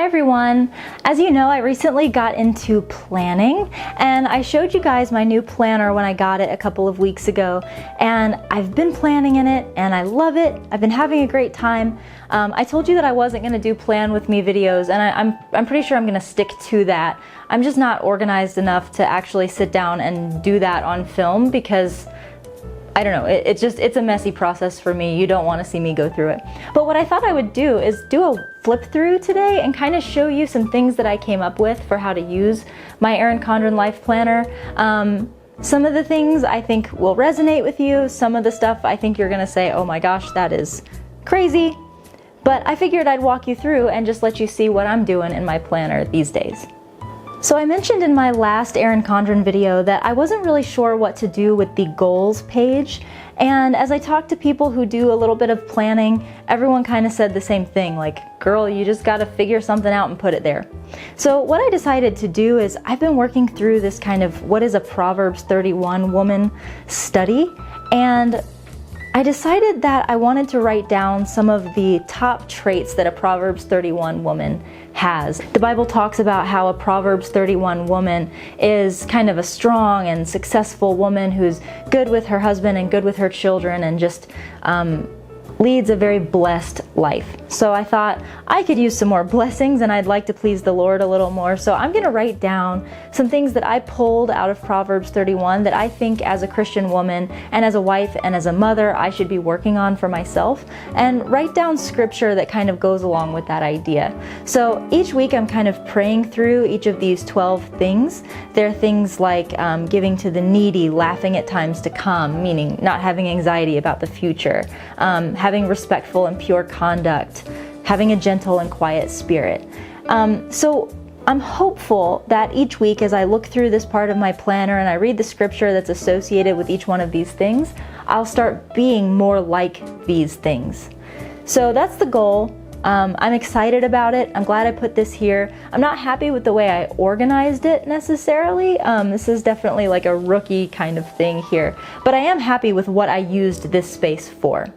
Hi everyone! As you know, I recently got into planning and I showed you guys my new planner when I got it a couple of weeks ago, and I've been planning in it and I love it. I've been having a great time. I told you that I wasn't going to do plan with me videos, and I'm pretty sure I'm going to stick to that. I'm just not organized enough to actually sit down and do that on film because I don't know, it's a messy process for me. You don't want to see me go through it. But what I thought I would do is do a flip through today and kind of show you some things that I came up with for how to use my Erin Condren life planner. Some of the things I think will resonate with you. Some of the stuff I think you're gonna say, oh my gosh, that is crazy. But I figured I'd walk you through and just let you see what I'm doing in my planner these days. So I mentioned in my last Erin Condren video that I wasn't really sure what to do with the goals page, and as I talked to people who do a little bit of planning, everyone kind of said the same thing, like, girl, you just gotta figure something out and put it there. So what I decided to do is I've been working through this kind of what is a Proverbs 31 woman study, and I decided that I wanted to write down some of the top traits that a Proverbs 31 woman has. The Bible talks about how a Proverbs 31 woman is kind of a strong and successful woman who's good with her husband and good with her children and just leads a very blessed life. So I thought I could use some more blessings and I'd like to please the Lord a little more. So I'm going to write down some things that I pulled out of Proverbs 31 that I think as a Christian woman and as a wife and as a mother I should be working on for myself, and write down scripture that kind of goes along with that idea. So each week I'm kind of praying through each of these 12 things. There are things like giving to the needy, laughing at times to come, meaning not having anxiety about the future, having respectful and pure conduct, having a gentle and quiet spirit. So I'm hopeful that each week as I look through this part of my planner and I read the scripture that's associated with each one of these things, I'll start being more like these things. So that's the goal. I'm excited about it. I'm glad I put this here. I'm not happy with the way I organized it necessarily. This is definitely like a rookie kind of thing here, but I am happy with what I used this space for.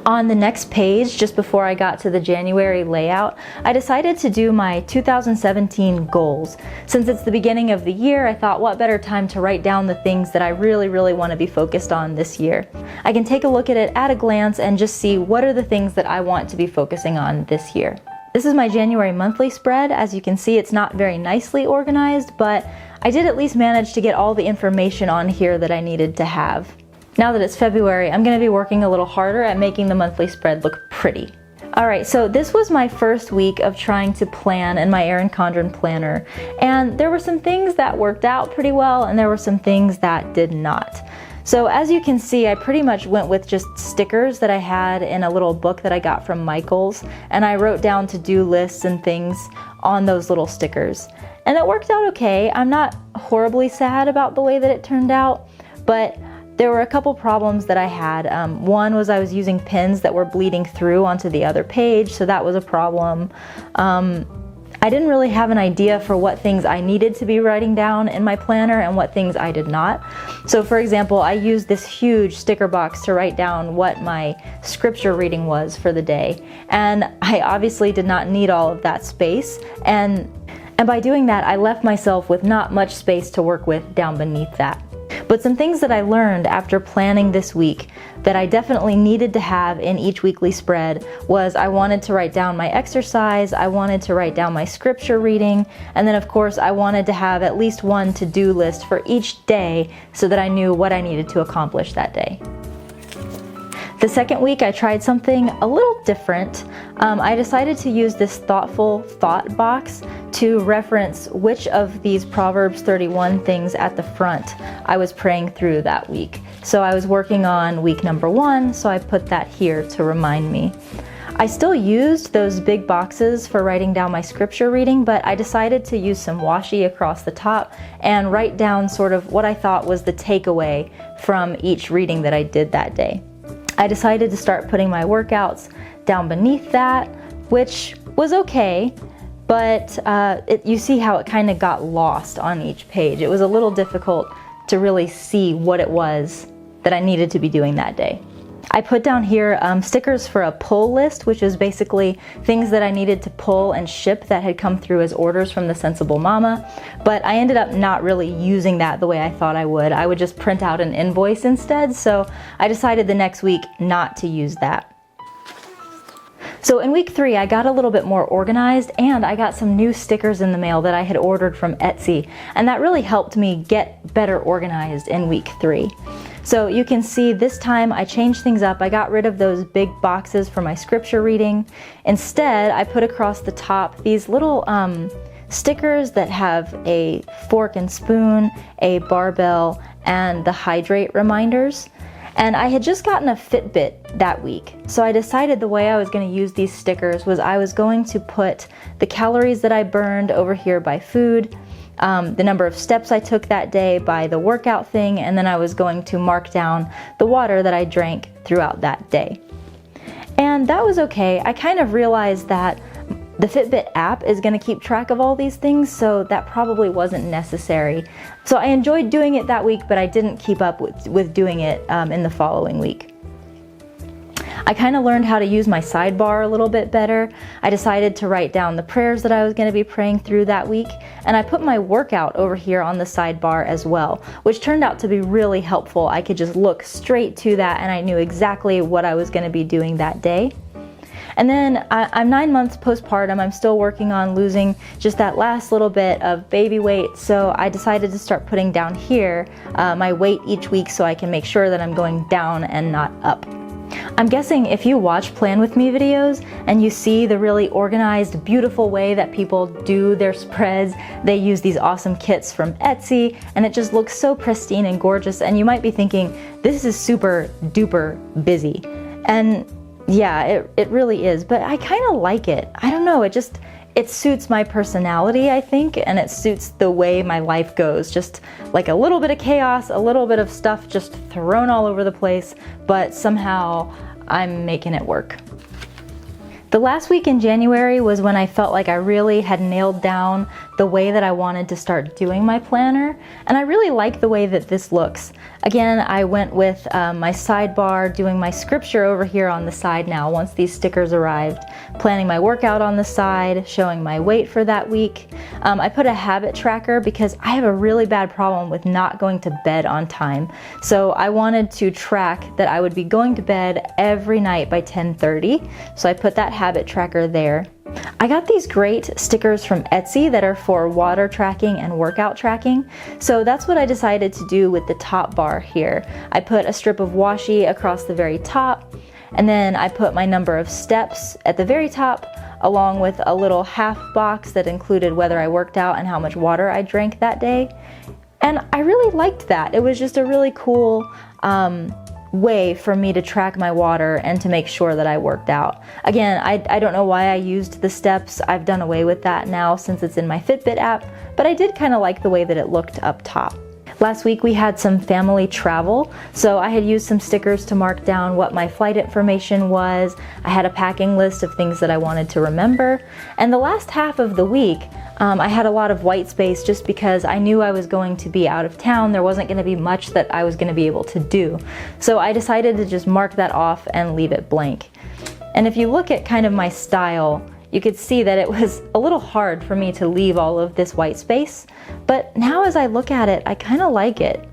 On the next page, just before I got to the January layout, I decided to do my 2017 goals. Since it's the beginning of the year, I thought what better time to write down the things that I really want to be focused on this year. I can take a look at it at a glance and just see what are the things that I want to be focusing on this year. This is my January monthly spread. As you can see, it's not very nicely organized, but I did at least manage to get all the information on here that I needed to have. Now that it's February, I'm going to be working a little harder at making the monthly spread look pretty. Alright, so this was my first week of trying to plan in my Erin Condren planner, and there were some things that worked out pretty well and there were some things that did not. So as you can see, I pretty much went with just stickers that I had in a little book that I got from Michael's, and I wrote down to-do lists and things on those little stickers. And it worked out okay. I'm not horribly sad about the way that it turned out, but there were a couple problems that I had. One was I was using pins that were bleeding through onto the other page, so that was a problem. I didn't really have an idea for what things I needed to be writing down in my planner and what things I did not. So for example, I used this huge sticker box to write down what my scripture reading was for the day. And I obviously did not need all of that space. And by doing that, I left myself with not much space to work with down beneath that. But some things that I learned after planning this week that I definitely needed to have in each weekly spread was I wanted to write down my exercise, I wanted to write down my scripture reading, and then of course I wanted to have at least one to-do list for each day so that I knew what I needed to accomplish that day. The second week I tried something a little different. I decided to use this thoughtful thought box to reference which of these Proverbs 31 things at the front I was praying through that week. So I was working on week number 1, so I put that here to remind me. I still used those big boxes for writing down my scripture reading, but I decided to use some washi across the top and write down sort of what I thought was the takeaway from each reading that I did that day. I decided to start putting my workouts down beneath that, which was okay, but you see how it kind of got lost on each page. It was a little difficult to really see what it was that I needed to be doing that day. I put down here stickers for a pull list, which is basically things that I needed to pull and ship that had come through as orders from the Sensible Mama, but I ended up not really using that the way I thought I would. I would just print out an invoice instead, so I decided the next week not to use that. So in week 3, I got a little bit more organized, and I got some new stickers in the mail that I had ordered from Etsy, and that really helped me get better organized in week 3. So you can see this time I changed things up. I got rid of those big boxes for my scripture reading. Instead, I put across the top these little stickers that have a fork and spoon, a barbell, and the hydrate reminders. And I had just gotten a Fitbit that week, so I decided the way I was going to use these stickers was I was going to put the calories that I burned over here by food, the number of steps I took that day by the workout thing, and then I was going to mark down the water that I drank throughout that day. And that was okay. I kind of realized that the Fitbit app is going to keep track of all these things, so that probably wasn't necessary. So I enjoyed doing it that week, but I didn't keep up with doing it in the following week. I kind of learned how to use my sidebar a little bit better. I decided to write down the prayers that I was going to be praying through that week, and I put my workout over here on the sidebar as well, which turned out to be really helpful. I could just look straight to that, and I knew exactly what I was going to be doing that day. And then I'm 9 months postpartum. I'm still working on losing just that last little bit of baby weight, so I decided to start putting down here my weight each week so I can make sure that I'm going down and not up. I'm guessing if you watch Plan With Me videos and you see the really organized, beautiful way that people do their spreads, they use these awesome kits from Etsy, and it just looks so pristine and gorgeous, and you might be thinking, this is super duper busy. And yeah, it really is, but I kind of like it. I don't know, it suits my personality, I think, and it suits the way my life goes. Just like a little bit of chaos, a little bit of stuff just thrown all over the place, but somehow I'm making it work. The last week in January was when I felt like I really had nailed down the way that I wanted to start doing my planner, and I really like the way that this looks. Again, I went with my sidebar, doing my scripture over here on the side now once these stickers arrived, planning my workout on the side, showing my weight for that week. I put a habit tracker because I have a really bad problem with not going to bed on time. So I wanted to track that I would be going to bed every night by 10:30. So I put that habit tracker there. I got these great stickers from Etsy that are for water tracking and workout tracking. So that's what I decided to do with the top bar here. I put a strip of washi across the very top, and then I put my number of steps at the very top, along with a little half box that included whether I worked out and how much water I drank that day. And I really liked that. It was just a really cool way for me to track my water and to make sure that I worked out. Again, I don't know why I used the steps. I've done away with that now since it's in my Fitbit app, but I did kind of like the way that it looked up top. Last week we had some family travel, so I had used some stickers to mark down what my flight information was. I had a packing list of things that I wanted to remember, and the last half of the week I had a lot of white space just because I knew I was going to be out of town. There wasn't going to be much that I was going to be able to do. So I decided to just mark that off and leave it blank. And if you look at kind of my style, you could see that it was a little hard for me to leave all of this white space. But now as I look at it, I kind of like it.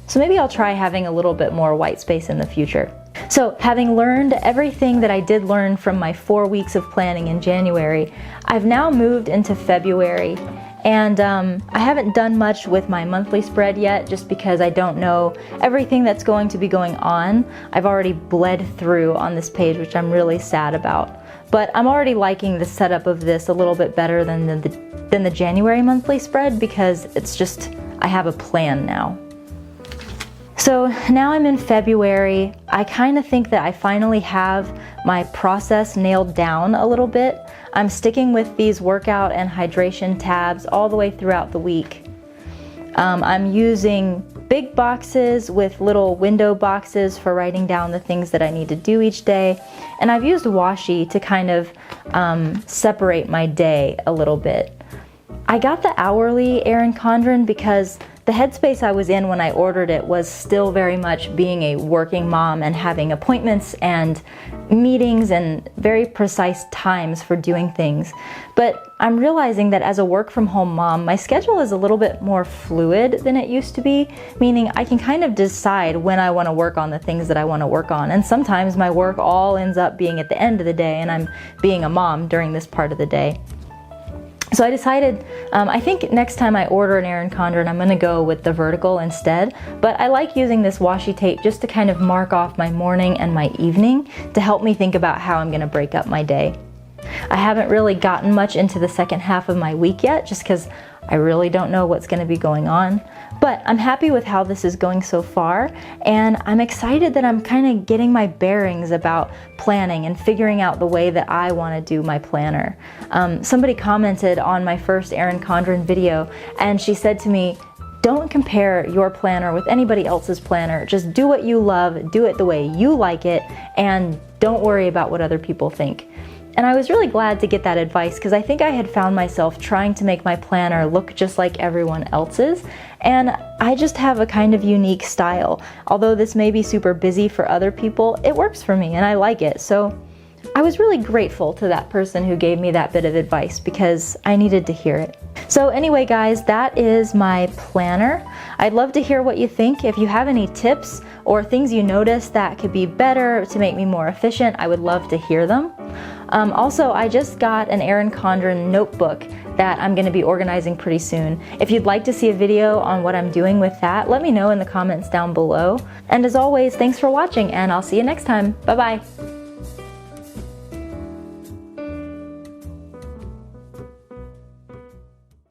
So maybe I'll try having a little bit more white space in the future. So having learned everything that I did learn from my 4 weeks of planning in January, I've now moved into February, and I haven't done much with my monthly spread yet just because I don't know everything that's going to be going on. I've already bled through on this page, which I'm really sad about. But I'm already liking the setup of this a little bit better than the January monthly spread because it's just, I have a plan now. So now I'm in February. I kind of think that I finally have my process nailed down a little bit. I'm sticking with these workout and hydration tabs all the way throughout the week. I'm using big boxes with little window boxes for writing down the things that I need to do each day. And I've used washi to kind of separate my day a little bit. I got the hourly Erin Condren because the headspace I was in when I ordered it was still very much being a working mom and having appointments and meetings and very precise times for doing things. But I'm realizing that as a work from home mom, my schedule is a little bit more fluid than it used to be, meaning I can kind of decide when I want to work on the things that I want to work on. And sometimes my work all ends up being at the end of the day and I'm being a mom during this part of the day. So I decided, I think next time I order an Erin Condren, I'm gonna go with the vertical instead, but I like using this washi tape just to kind of mark off my morning and my evening to help me think about how I'm gonna break up my day. I haven't really gotten much into the second half of my week yet, just because I really don't know what's gonna be going on. But I'm happy with how this is going so far, and I'm excited that I'm kind of getting my bearings about planning and figuring out the way that I want to do my planner. Somebody commented on my first Erin Condren video, and she said to me, don't compare your planner with anybody else's planner. Just do what you love, do it the way you like it, and don't worry about what other people think. And I was really glad to get that advice because I think I had found myself trying to make my planner look just like everyone else's, and I just have a kind of unique style. Although this may be super busy for other people, it works for me and I like it. So I was really grateful to that person who gave me that bit of advice because I needed to hear it. So anyway guys, that is my planner. I'd love to hear what you think. If you have any tips or things you notice that could be better to make me more efficient, I would love to hear them. Also, I just got an Erin Condren notebook that I'm going to be organizing pretty soon. If you'd like to see a video on what I'm doing with that, let me know in the comments down below. And as always, thanks for watching and I'll see you next time. Bye bye.